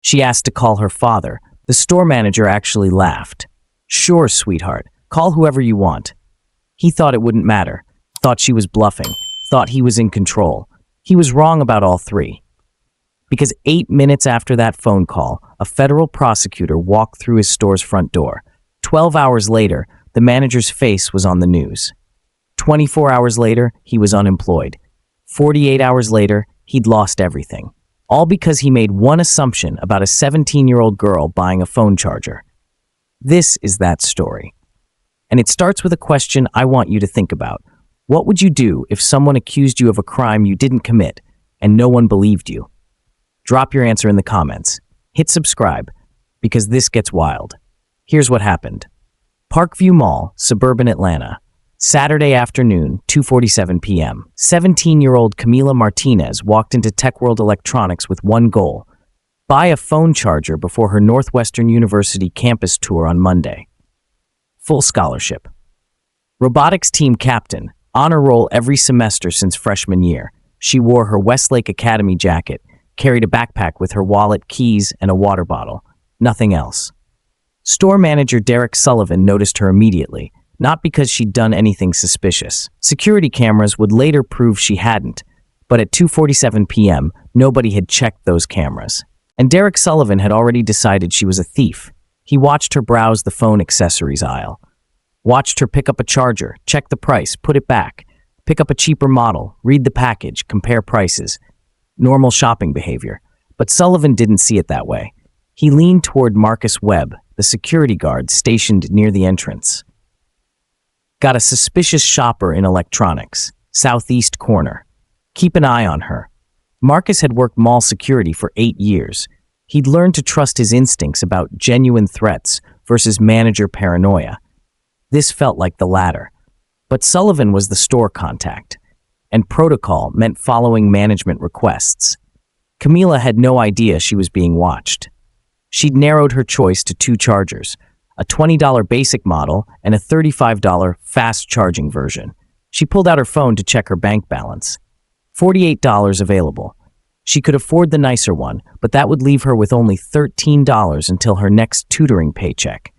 She asked to call her father. The store manager actually laughed. "Sure, sweetheart. Call whoever you want." He thought it wouldn't matter. Thought she was bluffing. Thought he was in control. He was wrong about all three. Because 8 minutes after that phone call, a federal prosecutor walked through his store's front door. 12 hours later, the manager's face was on the news. 24 hours later, he was unemployed. 48 hours later, he'd lost everything. All because he made one assumption about a 17-year-old girl buying a phone charger. This is that story. And it starts with a question I want you to think about. What would you do if someone accused you of a crime you didn't commit and no one believed you? Drop your answer in the comments. Hit subscribe, because this gets wild. Here's what happened. Parkview Mall, suburban Atlanta. Saturday afternoon, 2:47 p.m. 17-year-old Camila Martinez walked into TechWorld Electronics with one goal: buy a phone charger before her Northwestern University campus tour on Monday. Full scholarship. Robotics team captain, honor roll every semester since freshman year. She wore her Westlake Academy jacket, carried a backpack with her wallet, keys, and a water bottle. Nothing else. Store manager Derek Sullivan noticed her immediately, not because she'd done anything suspicious. Security cameras would later prove she hadn't, but at 2:47 p.m., nobody had checked those cameras. And Derek Sullivan had already decided she was a thief. He watched her browse the phone accessories aisle. Watched her pick up a charger, check the price, put it back. Pick up a cheaper model, read the package, compare prices. Normal shopping behavior. But Sullivan didn't see it that way. He leaned toward Marcus Webb, the security guard stationed near the entrance. Got a suspicious shopper in electronics, southeast corner. Keep an eye on her. Marcus had worked mall security for 8 years. He'd learned to trust his instincts about genuine threats versus manager paranoia. This felt like the latter. But Sullivan was the store contact, and protocol meant following management requests. Camila had no idea she was being watched. She'd narrowed her choice to 2 chargers, a $20 basic model and a $35 fast-charging version. She pulled out her phone to check her bank balance. $48 available. She could afford the nicer one, but that would leave her with only $13 until her next tutoring paycheck.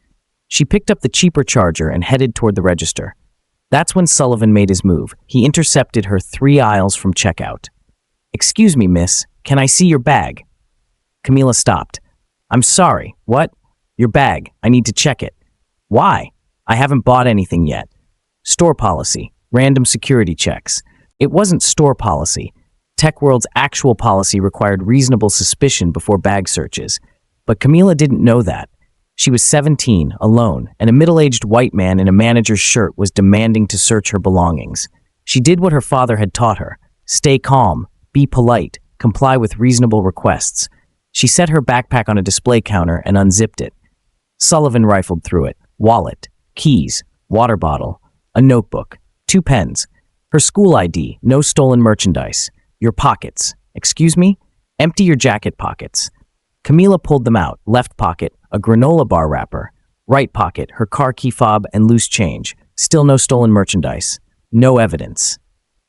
She picked up the cheaper charger and headed toward the register. That's when Sullivan made his move. He intercepted her 3 aisles from checkout. "Excuse me, miss, can I see your bag?" Camila stopped. "I'm sorry, what?" "Your bag, I need to check it." "Why?" "I haven't bought anything yet." Store policy, random security checks. It wasn't store policy. TechWorld's actual policy required reasonable suspicion before bag searches. But Camila didn't know that. She was 17, alone, and a middle-aged white man in a manager's shirt was demanding to search her belongings. She did what her father had taught her. Stay calm, be polite, comply with reasonable requests. She set her backpack on a display counter and unzipped it. Sullivan rifled through it. Wallet, keys, water bottle, a notebook, 2 pens, her school ID, no stolen merchandise. Your pockets. Excuse me? Empty your jacket pockets. Camila pulled them out. Left pocket, a granola bar wrapper. Right pocket, her car key fob and loose change. Still no stolen merchandise. No evidence.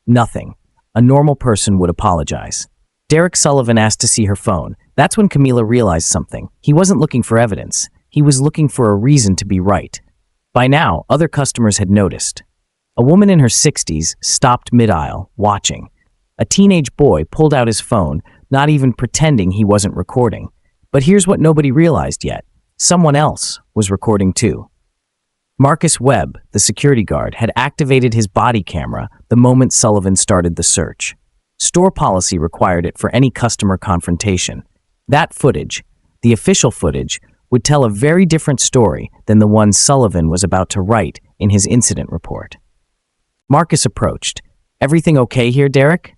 Nothing. A normal person would apologize. Derek Sullivan asked to see her phone. That's when Camila realized something. He wasn't looking for evidence. He was looking for a reason to be right. By now, other customers had noticed. A woman in her 60s stopped mid-aisle, watching. A teenage boy pulled out his phone, not even pretending he wasn't recording. But here's what nobody realized yet. Someone else was recording too. Marcus Webb, the security guard, had activated his body camera the moment Sullivan started the search. Store policy required it for any customer confrontation. That footage, the official footage, would tell a very different story than the one Sullivan was about to write in his incident report. Marcus approached. "Everything okay here, Derek?"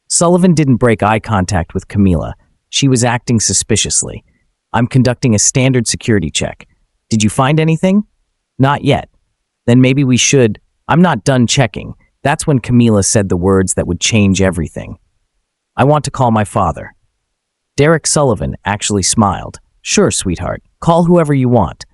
Sullivan didn't break eye contact with Camila. She was acting suspiciously. "I'm conducting a standard security check. Did you find anything?" "Not yet." "Then maybe we should—" "I'm not done checking." That's when Camila said the words that would change everything. "I want to call my father." Derek Sullivan actually smiled. "Sure, sweetheart. Call whoever you want.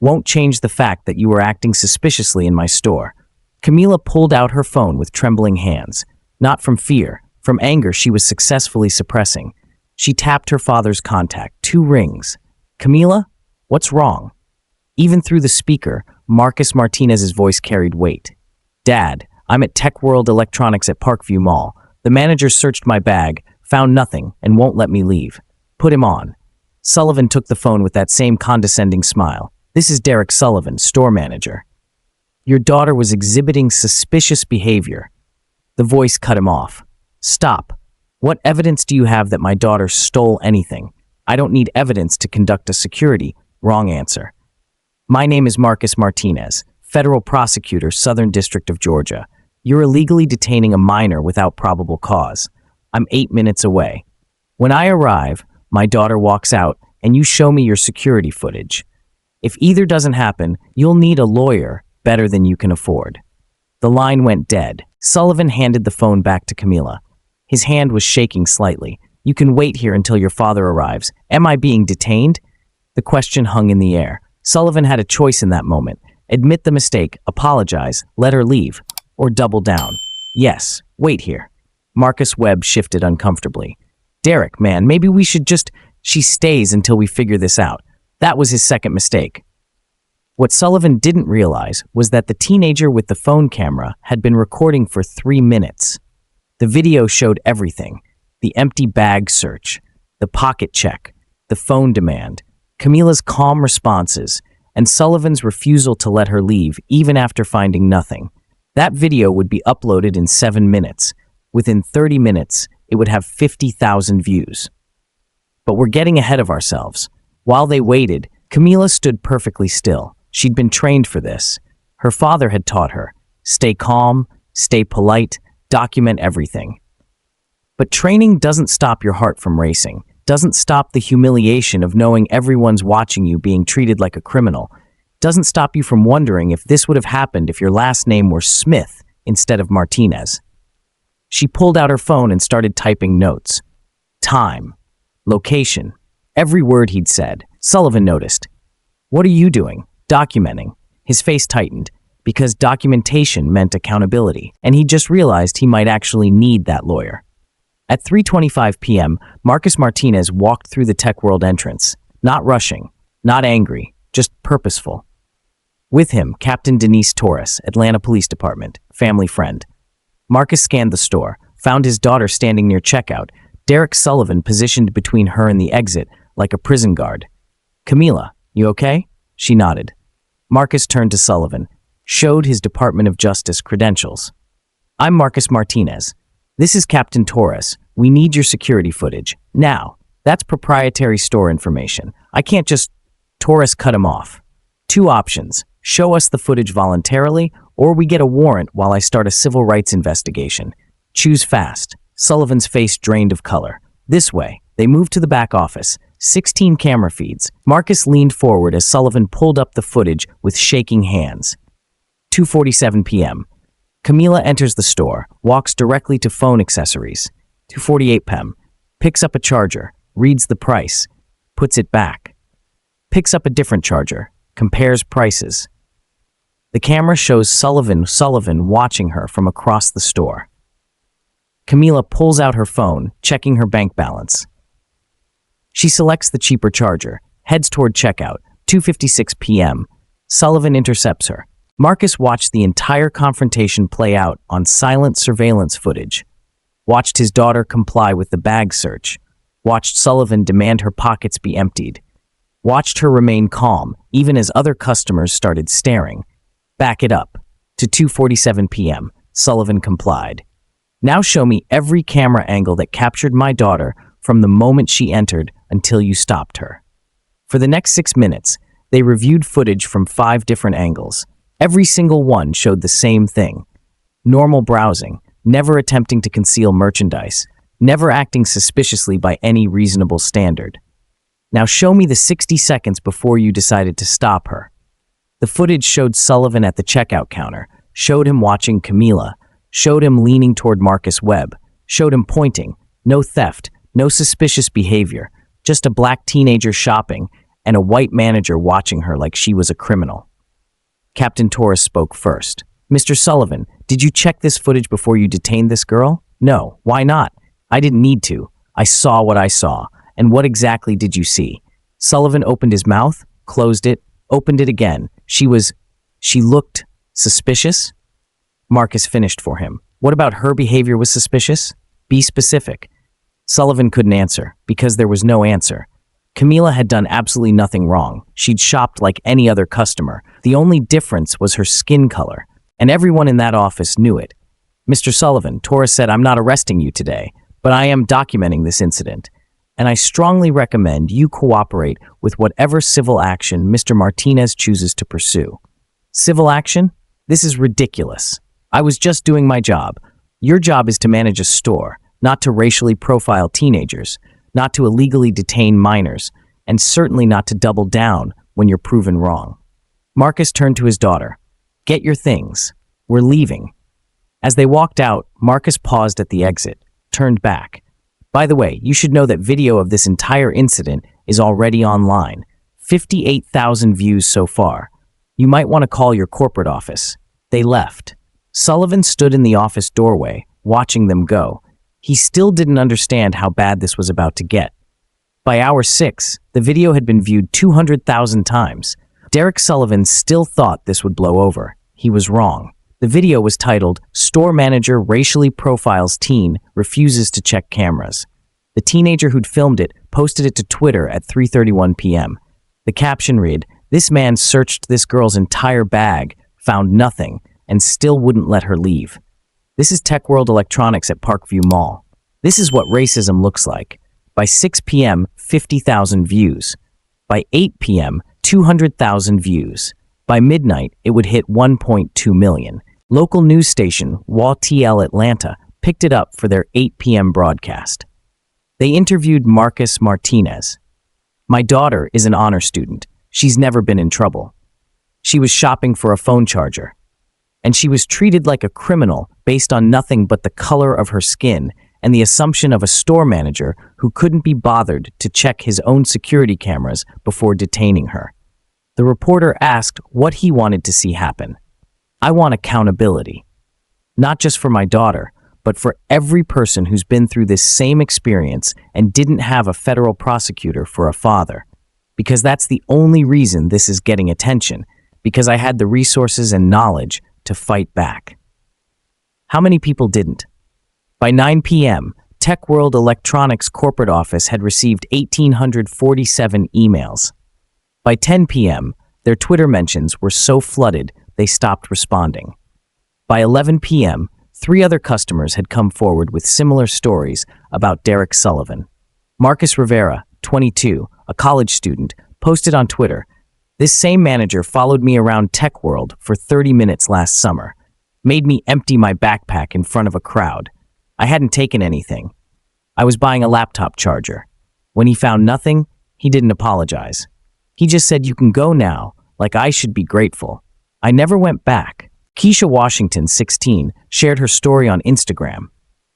Won't change the fact that you were acting suspiciously in my store." Camila pulled out her phone with trembling hands. Not from fear, from anger she was successfully suppressing. She tapped her father's contact. 2 rings. Camila, what's wrong? Even through the speaker, Marcus Martinez's voice carried weight. Dad, I'm at Tech World Electronics at Parkview Mall. The manager searched my bag, found nothing, and won't let me leave. Put him on. Sullivan took the phone with that same condescending smile. This is Derek Sullivan, store manager. Your daughter was exhibiting suspicious behavior. The voice cut him off. Stop. What evidence do you have that my daughter stole anything? I don't need evidence to conduct a security. Wrong answer. My name is Marcus Martinez, federal prosecutor, Southern District of Georgia. You're illegally detaining a minor without probable cause. I'm 8 minutes away. When I arrive, my daughter walks out and you show me your security footage. If either doesn't happen, you'll need a lawyer better than you can afford. The line went dead. Sullivan handed the phone back to Camila. His hand was shaking slightly. You can wait here until your father arrives. Am I being detained? The question hung in the air. Sullivan had a choice in that moment. Admit the mistake, apologize, let her leave, or double down. Yes, wait here. Marcus Webb shifted uncomfortably. Derek, man, maybe we should just... She stays until we figure this out. That was his second mistake. What Sullivan didn't realize was that the teenager with the phone camera had been recording for 3 minutes. The video showed everything. The empty bag search, the pocket check, the phone demand, Camila's calm responses, and Sullivan's refusal to let her leave even after finding nothing. That video would be uploaded in 7 minutes. Within 30 minutes, it would have 50,000 views. But we're getting ahead of ourselves. While they waited, Camila stood perfectly still. She'd been trained for this. Her father had taught her. Stay calm, stay polite, document everything. But training doesn't stop your heart from racing, doesn't stop the humiliation of knowing everyone's watching you being treated like a criminal, doesn't stop you from wondering if this would have happened if your last name were Smith instead of Martinez. She pulled out her phone and started typing notes. Time. Location. Every word he'd said. Sullivan noticed. What are you doing? Documenting. His face tightened, because documentation meant accountability, and he just realized he might actually need that lawyer. At 3:25 p.m., Marcus Martinez walked through the Tech World entrance, not rushing, not angry, just purposeful. With him, Captain Denise Torres, Atlanta Police Department, family friend. Marcus scanned the store, found his daughter standing near checkout, Derek Sullivan positioned between her and the exit like a prison guard. Camila, you okay? She nodded. Marcus turned to Sullivan, showed his Department of Justice credentials. I'm Marcus Martinez. This is Captain Torres. We need your security footage. Now, that's proprietary store information. I can't just... Torres cut him off. 2 options. Show us the footage voluntarily, or we get a warrant while I start a civil rights investigation. Choose fast. Sullivan's face drained of color. This way. They moved to the back office. 16 camera feeds. Marcus leaned forward as Sullivan pulled up the footage with shaking hands. 2:47 p.m. Camila enters the store, walks directly to phone accessories. 2:48 p.m. Picks up a charger, reads the price, puts it back. Picks up a different charger, compares prices. The camera shows Sullivan watching her from across the store. Camila pulls out her phone, checking her bank balance. She selects the cheaper charger, heads toward checkout. 2:56 p.m. Sullivan intercepts her. Marcus watched the entire confrontation play out on silent surveillance footage. Watched his daughter comply with the bag search. Watched Sullivan demand her pockets be emptied. Watched her remain calm, even as other customers started staring. Back it up. To 2:47 p.m. Sullivan complied. Now show me every camera angle that captured my daughter from the moment she entered until you stopped her. For the next 6 minutes, they reviewed footage from 5 different angles. Every single one showed the same thing. Normal browsing, never attempting to conceal merchandise, never acting suspiciously by any reasonable standard. Now show me the 60 seconds before you decided to stop her. The footage showed Sullivan at the checkout counter, showed him watching Camila, showed him leaning toward Marcus Webb, showed him pointing. No theft, no suspicious behavior, just a black teenager shopping and a white manager watching her like she was a criminal. Captain Torres spoke first. Mr. Sullivan, did you check this footage before you detained this girl? No. Why not? I didn't need to. I saw what I saw. And what exactly did you see? Sullivan opened his mouth, closed it, opened it again. She looked suspicious? Marcus finished for him. What about her behavior was suspicious? Be specific. Sullivan couldn't answer, because there was no answer. Camila had done absolutely nothing wrong. She'd shopped like any other customer. The only difference was her skin color, and everyone in that office knew it. Mr. Sullivan, Torres said, I'm not arresting you today, but I am documenting this incident, and I strongly recommend you cooperate with whatever civil action Mr. Martinez chooses to pursue. Civil action? This is ridiculous. I was just doing my job. Your job is to manage a store, not to racially profile teenagers, not to illegally detain minors, and certainly not to double down when you're proven wrong. Marcus turned to his daughter. Get your things. We're leaving. As they walked out, Marcus paused at the exit, turned back. By the way, you should know that video of this entire incident is already online. 58,000 views so far. You might want to call your corporate office. They left. Sullivan stood in the office doorway, watching them go. He still didn't understand how bad this was about to get. By hour 6, the video had been viewed 200,000 times. Derek Sullivan still thought this would blow over. He was wrong. The video was titled, Store Manager Racially Profiles Teen Refuses to Check Cameras. The teenager who'd filmed it posted it to Twitter at 3:31 p.m. The caption read, This man searched this girl's entire bag, found nothing, and still wouldn't let her leave. This is Tech World Electronics at Parkview Mall. This is what racism looks like. By 6 p.m., 50,000 views. By 8 p.m., 200,000 views. By midnight, it would hit 1.2 million. Local news station WATL Atlanta picked it up for their 8 p.m. broadcast. They interviewed Marcus Martinez. My daughter is an honor student. She's never been in trouble. She was shopping for a phone charger. And she was treated like a criminal based on nothing but the color of her skin and the assumption of a store manager who couldn't be bothered to check his own security cameras before detaining her. The reporter asked what he wanted to see happen. I want accountability. Not just for my daughter, but for every person who's been through this same experience and didn't have a federal prosecutor for a father. Because that's the only reason this is getting attention, because I had the resources and knowledge to fight back. How many people didn't? By 9 p.m., Tech World Electronics corporate office had received 1,847 emails. By 10 p.m., their Twitter mentions were so flooded they stopped responding. By 11 p.m., 3 other customers had come forward with similar stories about Derek Sullivan. Marcus Rivera, 22, a college student, posted on Twitter, This same manager followed me around Tech World for 30 minutes last summer, made me empty my backpack in front of a crowd. I hadn't taken anything. I was buying a laptop charger. When he found nothing, he didn't apologize. He just said, you can go now, like I should be grateful. I never went back. Keisha Washington, 16, shared her story on Instagram.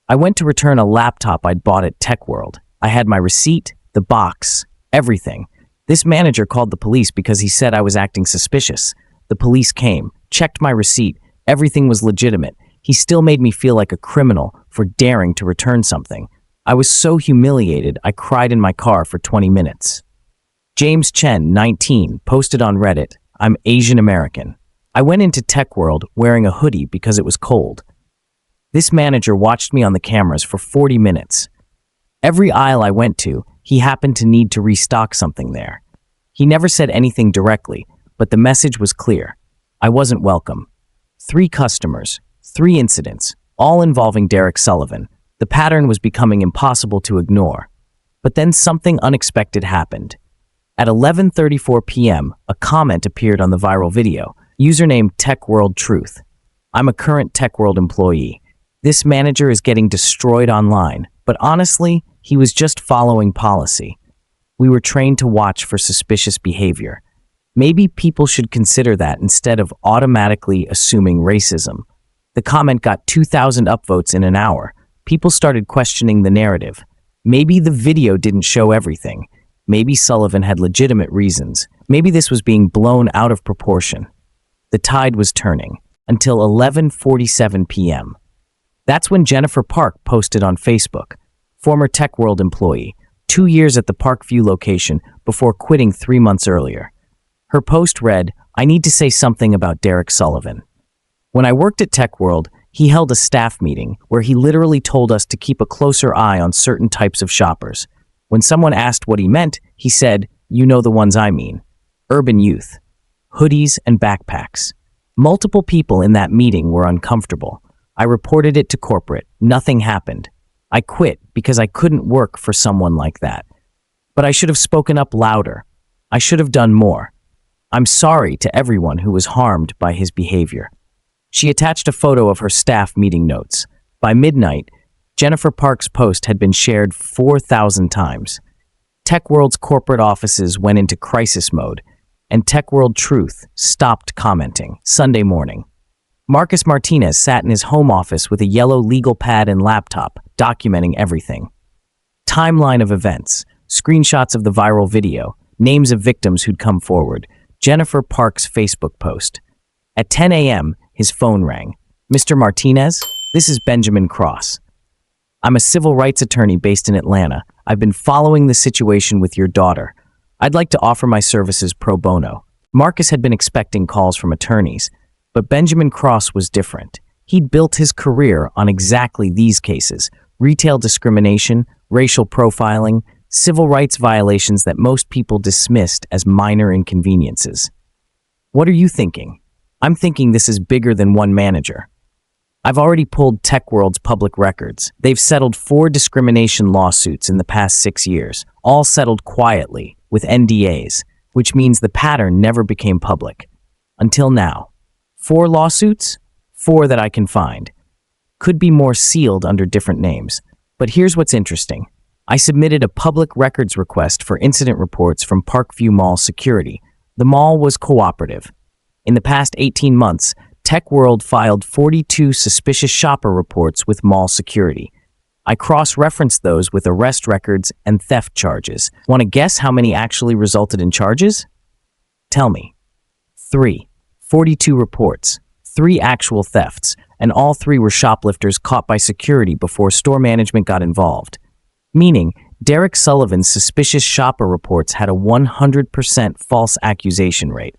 I went to return a laptop I'd bought at Tech World. I had my receipt, the box, everything. This manager called the police because he said I was acting suspicious. The police came, checked my receipt, everything was legitimate. He still made me feel like a criminal for daring to return something. I was so humiliated, I cried in my car for 20 minutes. James Chen, 19, posted on Reddit, I'm Asian American. I went into Tech World wearing a hoodie because it was cold. This manager watched me on the cameras for 40 minutes. Every aisle I went to, he happened to need to restock something there. He never said anything directly, but the message was clear. I wasn't welcome. 3 customers, 3 incidents, all involving Derek Sullivan. The pattern was becoming impossible to ignore. But then something unexpected happened. At 11:34 p.m., a comment appeared on the viral video, username Tech World Truth. I'm a current Tech World employee. This manager is getting destroyed online, but honestly, he was just following policy. We were trained to watch for suspicious behavior. Maybe people should consider that instead of automatically assuming racism. The comment got 2,000 upvotes in an hour. People started questioning the narrative. Maybe the video didn't show everything. Maybe Sullivan had legitimate reasons. Maybe this was being blown out of proportion. The tide was turning until 11:47 p.m. That's when Jennifer Park posted on Facebook, former Tech World employee, 2 years at the Parkview location before quitting 3 months earlier. Her post read, "I need to say something about Derek Sullivan. When I worked at Tech World, he held a staff meeting where he literally told us to keep a closer eye on certain types of shoppers. When someone asked what he meant, he said, 'You know the ones I mean. Urban youth. Hoodies and backpacks.' Multiple people in that meeting were uncomfortable. I reported it to corporate. Nothing happened. I quit because I couldn't work for someone like that. But I should have spoken up louder. I should have done more. I'm sorry to everyone who was harmed by his behavior." She attached a photo of her staff meeting notes. By midnight, Jennifer Park's post had been shared 4,000 times. Tech World's corporate offices went into crisis mode, and Tech World Truth stopped commenting. Sunday morning, Marcus Martinez sat in his home office with a yellow legal pad and laptop, documenting everything. Timeline of events, screenshots of the viral video, names of victims who'd come forward, Jennifer Park's Facebook post. At 10 a.m., his phone rang. "Mr. Martinez, this is Benjamin Cross. I'm a civil rights attorney based in Atlanta. I've been following the situation with your daughter. I'd like to offer my services pro bono." Marcus had been expecting calls from attorneys, but Benjamin Cross was different. He'd built his career on exactly these cases: retail discrimination, racial profiling, civil rights violations that most people dismissed as minor inconveniences. "What are you thinking?" "I'm thinking this is bigger than one manager. I've already pulled Tech World's public records. They've settled 4 discrimination lawsuits in the past 6 years, all settled quietly, with NDAs, which means the pattern never became public. Until now. 4 lawsuits? 4 that I can find. Could be more sealed under different names. But here's what's interesting. I submitted a public records request for incident reports from Parkview Mall security. The mall was cooperative. In the past 18 months, Tech World filed 42 suspicious shopper reports with mall security. I cross-referenced those with arrest records and theft charges. Want to guess how many actually resulted in charges? Tell me. 3. 42 reports, 3 actual thefts, and all 3 were shoplifters caught by security before store management got involved. Meaning, Derek Sullivan's suspicious shopper reports had a 100% false accusation rate.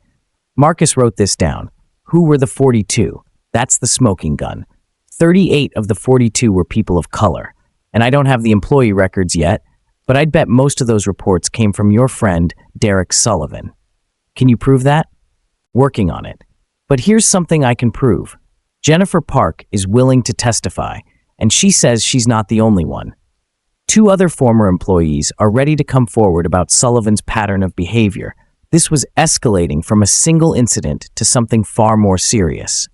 Marcus wrote this down. Who were the 42? That's the smoking gun. 38 of the 42 were people of color. And I don't have the employee records yet, but I'd bet most of those reports came from your friend, Derek Sullivan. Can you prove that? Working on it. But here's something I can prove. Jennifer Park is willing to testify, and she says she's not the only one. 2 other former employees are ready to come forward about Sullivan's pattern of behavior. This was escalating from a single incident to something far more serious.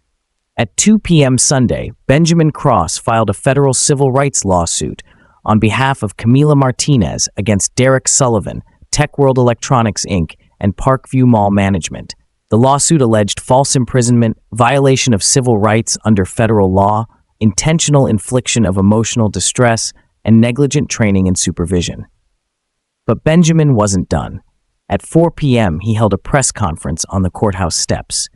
At 2 p.m. Sunday, Benjamin Cross filed a federal civil rights lawsuit on behalf of Camila Martinez against Derek Sullivan, Tech World Electronics Inc., and Parkview Mall Management. The lawsuit alleged false imprisonment, violation of civil rights under federal law, intentional infliction of emotional distress, and negligent training and supervision. But Benjamin wasn't done. At 4 p.m., he held a press conference on the courthouse steps.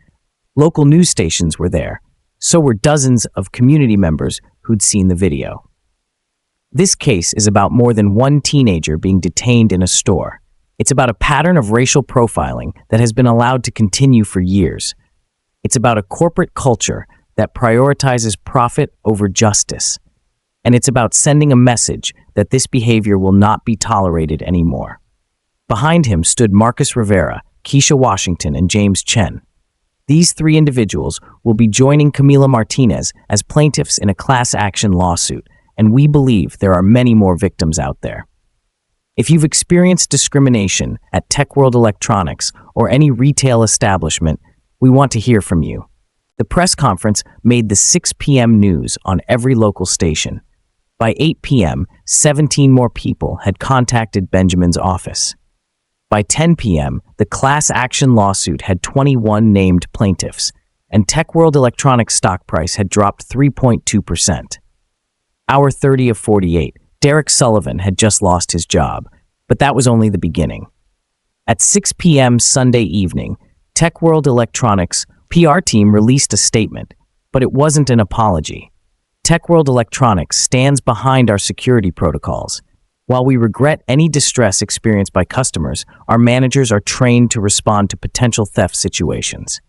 Local news stations were there. So were dozens of community members who'd seen the video. This case is about more than one teenager being detained in a store. It's about a pattern of racial profiling that has been allowed to continue for years. It's about a corporate culture that prioritizes profit over justice. And it's about sending a message that this behavior will not be tolerated anymore. Behind him stood Marcus Rivera, Keisha Washington, and James Chen. These 3 individuals will be joining Camila Martinez as plaintiffs in a class action lawsuit, and we believe there are many more victims out there. If you've experienced discrimination at Tech World Electronics or any retail establishment, we want to hear from you. The press conference made the 6 p.m. news on every local station. By 8 p.m., 17 more people had contacted Benjamin's office. By 10 p.m., the class action lawsuit had 21 named plaintiffs, and Tech World Electronics stock price had dropped 3.2%. Hour 30 of 48, Derek Sullivan had just lost his job, but that was only the beginning. At 6 p.m. Sunday evening, Tech World Electronics' PR team released a statement, but it wasn't an apology. Tech World Electronics stands behind our security protocols. While we regret any distress experienced by customers, our managers are trained to respond to potential theft situations.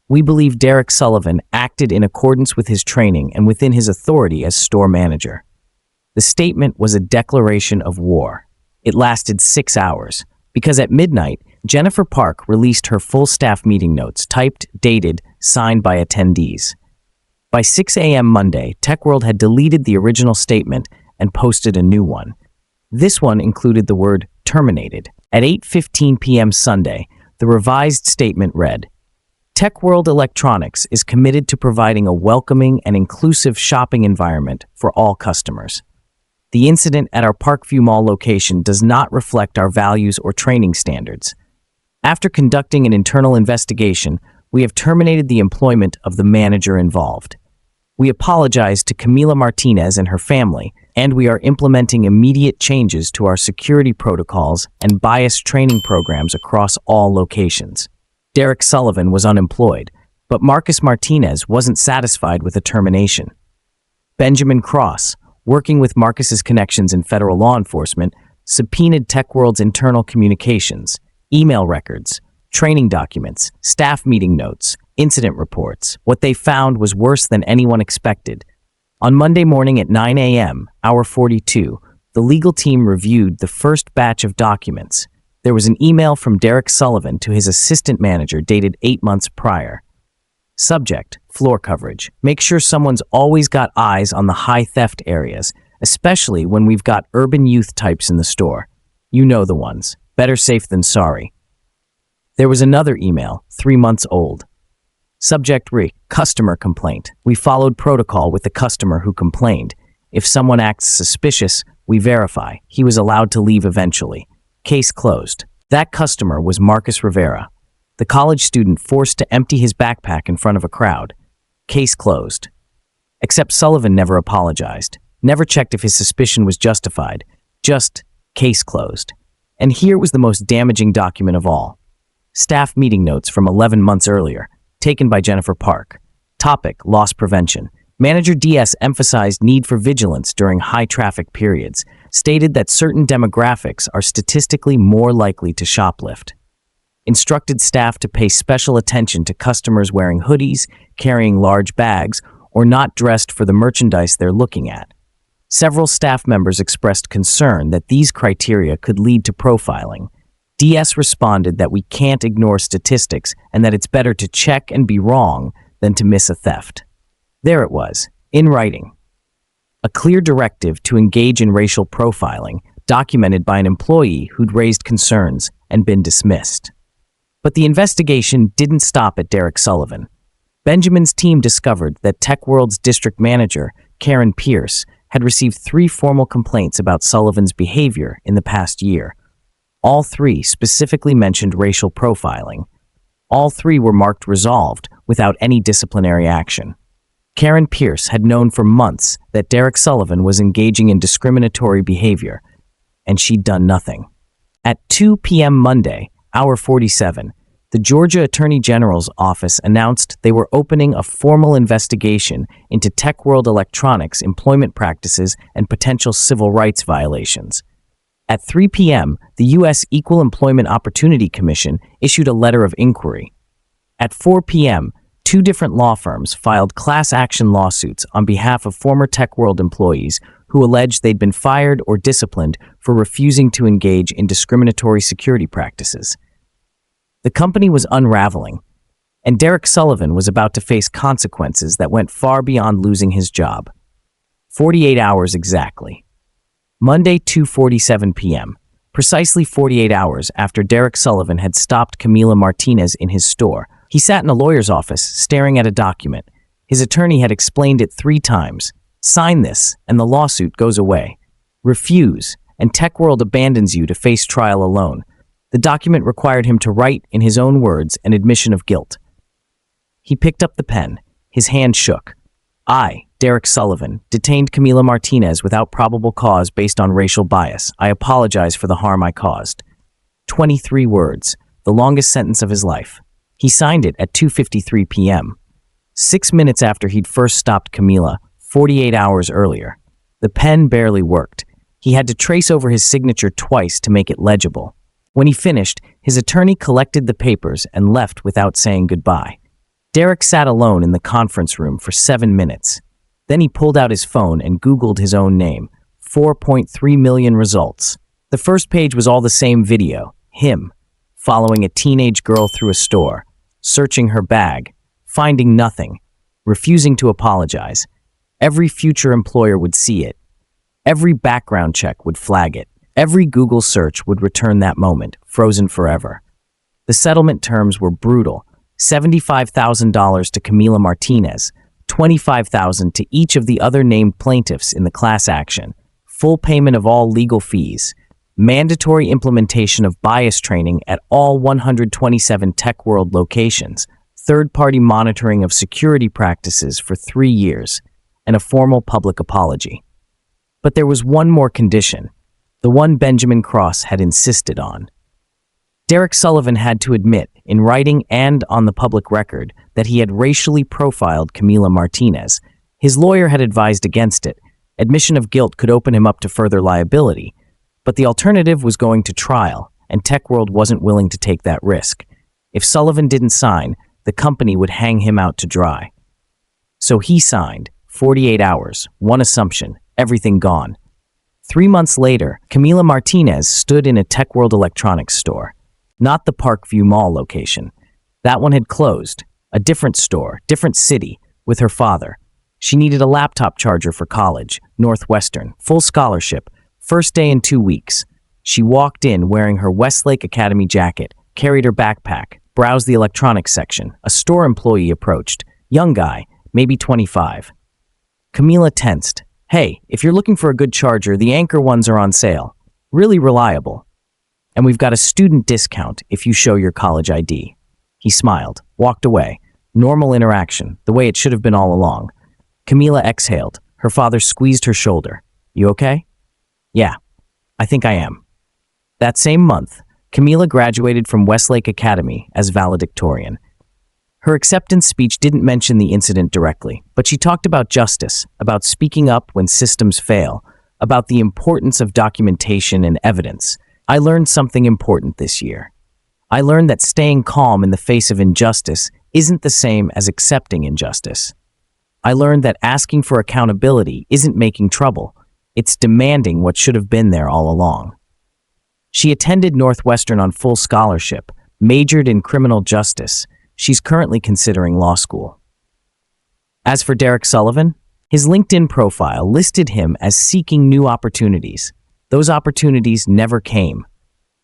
We believe Derek Sullivan acted in accordance with his training and within his authority as store manager. The statement was a declaration of war. It lasted 6 hours, because at midnight, Jennifer Park released her full staff meeting notes, typed, dated, signed by attendees. By 6 a.m. Monday, TechWorld had deleted the original statement and posted a new one. This one included the word terminated. At 8:15 p.m. Sunday, the revised statement read, TechWorld Electronics is committed to providing a welcoming and inclusive shopping environment for all customers. The incident at our Parkview Mall location does not reflect our values or training standards. After conducting an internal investigation, we have terminated the employment of the manager involved. We apologize to Camila Martinez and her family, and we are implementing immediate changes to our security protocols and bias training programs across all locations. Derek Sullivan was unemployed, but Marcus Martinez wasn't satisfied with the termination. Benjamin Cross, working with Marcus's connections in federal law enforcement, subpoenaed TechWorld's internal communications, email records, training documents, staff meeting notes, incident reports. What they found was worse than anyone expected. On Monday morning at 9 a.m., hour 42, the legal team reviewed the first batch of documents. There was an email from Derek Sullivan to his assistant manager dated 8 months prior. Subject, floor coverage. Make sure someone's always got eyes on the high theft areas, especially when we've got urban youth types in the store. You know the ones. Better safe than sorry. There was another email, 3 months old. Subject, customer complaint. We followed protocol with the customer who complained. If someone acts suspicious, we verify. He was allowed to leave eventually. Case closed. That customer was Marcus Rivera, the college student forced to empty his backpack in front of a crowd. Case closed. Except Sullivan never apologized, never checked if his suspicion was justified. Just case closed. And here was the most damaging document of all. Staff meeting notes from 11 months earlier, taken by Jennifer Park. Topic, loss prevention. Manager DS emphasized need for vigilance during high traffic periods, stated that certain demographics are statistically more likely to shoplift. Instructed staff to pay special attention to customers wearing hoodies, carrying large bags, or not dressed for the merchandise they're looking at. Several staff members expressed concern that these criteria could lead to profiling. DS responded that we can't ignore statistics and that it's better to check and be wrong than to miss a theft. There it was, in writing. A clear directive to engage in racial profiling, documented by an employee who'd raised concerns and been dismissed. But the investigation didn't stop at Derek Sullivan. Benjamin's team discovered that TechWorld's district manager, Karen Pierce, had received 3 formal complaints about Sullivan's behavior in the past year. All 3 specifically mentioned racial profiling. All 3 were marked resolved without any disciplinary action. Karen Pierce had known for months that Derek Sullivan was engaging in discriminatory behavior, and she'd done nothing. At 2 p.m. Monday, hour 47, the Georgia Attorney General's office announced they were opening a formal investigation into TechWorld Electronics' employment practices and potential civil rights violations. At 3 p.m., the U.S. Equal Employment Opportunity Commission issued a letter of inquiry. At 4 p.m., 2 different law firms filed class action lawsuits on behalf of former TechWorld employees who alleged they'd been fired or disciplined for refusing to engage in discriminatory security practices. The company was unraveling, and Derek Sullivan was about to face consequences that went far beyond losing his job. 48 hours exactly. Monday, 2:47 p.m., precisely 48 hours after Derek Sullivan had stopped Camila Martinez in his store. He sat in a lawyer's office, staring at a document. His attorney had explained it 3 times. Sign this, and the lawsuit goes away. Refuse, and TechWorld abandons you to face trial alone. The document required him to write, in his own words, an admission of guilt. He picked up the pen. His hand shook. I, Derek Sullivan, detained Camila Martinez without probable cause based on racial bias. I apologize for the harm I caused. 23 words, the longest sentence of his life. He signed it at 2:53 p.m., 6 minutes after he'd first stopped Camila, 48 hours earlier. The pen barely worked, He had to trace over his signature twice to make it legible. When he finished, his attorney collected the papers and left without saying goodbye. Derek sat alone in the conference room for 7 minutes. Then he pulled out his phone and Googled his own name. 4.3 million results. The first page was all the same video. Him, following a teenage girl through a store, searching her bag, finding nothing, refusing to apologize. Every future employer would see it. Every background check would flag it. Every Google search would return that moment, frozen forever. The settlement terms were brutal. $75,000 to Camila Martinez, $25,000 to each of the other named plaintiffs in the class action, full payment of all legal fees, mandatory implementation of bias training at all 127 Tech World locations, third-party monitoring of security practices for 3 years, and a formal public apology. But there was one more condition, the one Benjamin Cross had insisted on. Derek Sullivan had to admit, in writing and on the public record, that he had racially profiled Camila Martinez. His lawyer had advised against it. Admission of guilt could open him up to further liability. But the alternative was going to trial, and Tech World wasn't willing to take that risk. If Sullivan didn't sign, the company would hang him out to dry. So he signed. 48 hours, one assumption, everything gone. 3 months later, Camila Martinez stood in a Tech World electronics store. Not the Parkview Mall location. That one had closed. A different store, different city, with her father. She needed a laptop charger for college, Northwestern, full scholarship, first day in 2 weeks. She walked in wearing her Westlake Academy jacket, carried her backpack, browsed the electronics section. A store employee approached. Young guy, maybe 25. Camila tensed. Hey, if you're looking for a good charger, the Anker ones are on sale. Really reliable. And we've got a student discount if you show your college ID. He smiled, walked away. Normal interaction, the way it should have been all along. Camila exhaled. Her father squeezed her shoulder. You okay? Yeah, I think I am. That same month, Camila graduated from Westlake Academy as valedictorian. Her acceptance speech didn't mention the incident directly, but she talked about justice, about speaking up when systems fail, about the importance of documentation and evidence. I learned something important this year. I learned that staying calm in the face of injustice isn't the same as accepting injustice. I learned that asking for accountability isn't making trouble. It's demanding what should have been there all along. She attended Northwestern on full scholarship, majored in criminal justice. She's currently considering law school. As for Derek Sullivan, his LinkedIn profile listed him as seeking new opportunities. Those opportunities never came.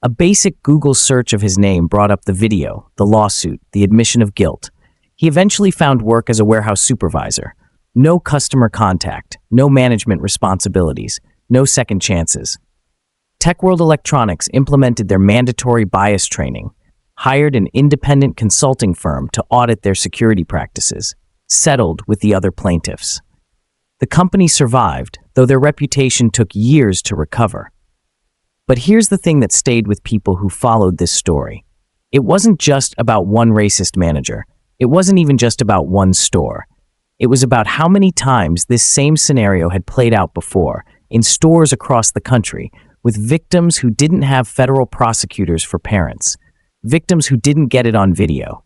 A basic Google search of his name brought up the video, the lawsuit, the admission of guilt. He eventually found work as a warehouse supervisor. No customer contact, no management responsibilities, no second chances. Tech World Electronics implemented their mandatory bias training, hired an independent consulting firm to audit their security practices, settled with the other plaintiffs. The company survived, though their reputation took years to recover. But here's the thing that stayed with people who followed this story. It wasn't just about one racist manager. It wasn't even just about one store. It was about how many times this same scenario had played out before, in stores across the country, with victims who didn't have federal prosecutors for parents, victims who didn't get it on video,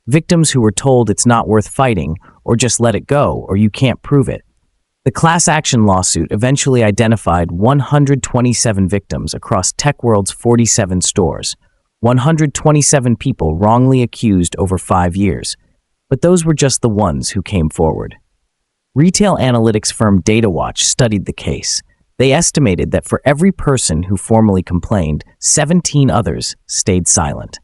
victims who were told it's not worth fighting, or just let it go, or you can't prove it. The class action lawsuit eventually identified 127 victims across Tech World's 47 stores, 127 people wrongly accused over 5 years. But those were just the ones who came forward. Retail analytics firm DataWatch studied the case. They estimated that for every person who formally complained, 17 others stayed silent.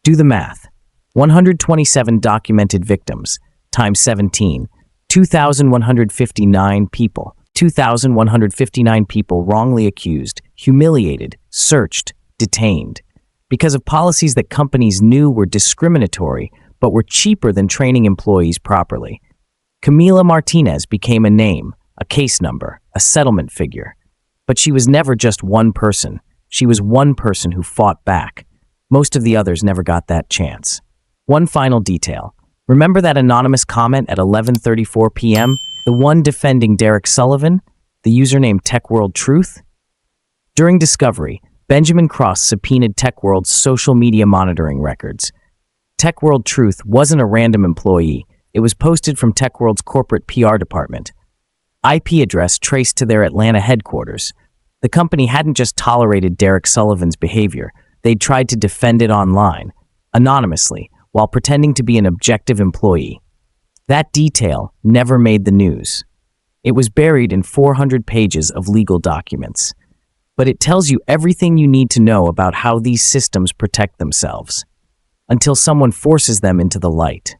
Do the math. 127 documented victims times 17, 2,159 people. 2,159 people wrongly accused, humiliated, searched, detained. Because of policies that companies knew were discriminatory but were cheaper than training employees properly. Camila Martinez became a name, a case number, a settlement figure. But she was never just one person. She was one person who fought back. Most of the others never got that chance. One final detail. Remember that anonymous comment at 11:34 p.m.? The one defending Derek Sullivan? the username TechWorldTruth? During discovery, Benjamin Cross subpoenaed TechWorld's social media monitoring records. TechWorldTruth wasn't a random employee. It was posted from TechWorld's corporate PR department. IP address traced to their Atlanta headquarters. The company hadn't just tolerated Derek Sullivan's behavior. They'd tried to defend it online, anonymously, while pretending to be an objective employee. That detail never made the news. It was buried in 400 pages of legal documents. But it tells you everything you need to know about how these systems protect themselves, until someone forces them into the light.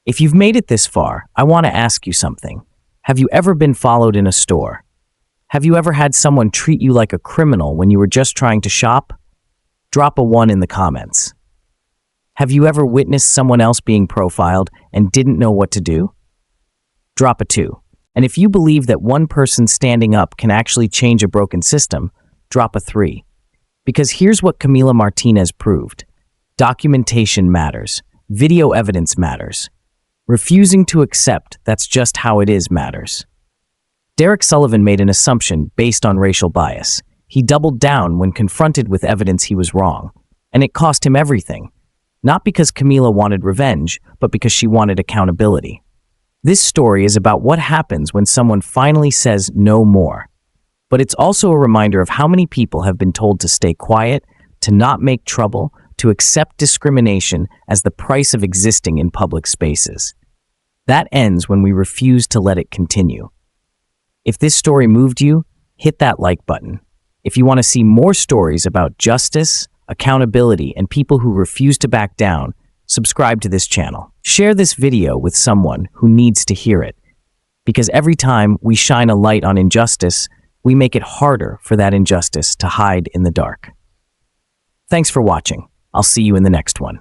If you've made it this far, I want to ask you something. Have you ever been followed in a store? Have you ever had someone treat you like a criminal when you were just trying to shop? Drop a 1 in the comments. Have you ever witnessed someone else being profiled and didn't know what to do? Drop a 2. And if you believe that one person standing up can actually change a broken system, drop a 3. Because here's what Camila Martinez proved. Documentation matters. Video evidence matters. Refusing to accept that's just how it is matters. Derek Sullivan made an assumption based on racial bias. He doubled down when confronted with evidence he was wrong. And it cost him everything. Not because Camila wanted revenge, but because she wanted accountability. This story is about what happens when someone finally says no more. But it's also a reminder of how many people have been told to stay quiet, to not make trouble, to accept discrimination as the price of existing in public spaces. That ends when we refuse to let it continue. If this story moved you, hit that like button. If you want to see more stories about justice, accountability, and people who refuse to back down, subscribe to this channel. Share this video with someone who needs to hear it. Because every time we shine a light on injustice, we make it harder for that injustice to hide in the dark. Thanks for watching. I'll see you in the next one.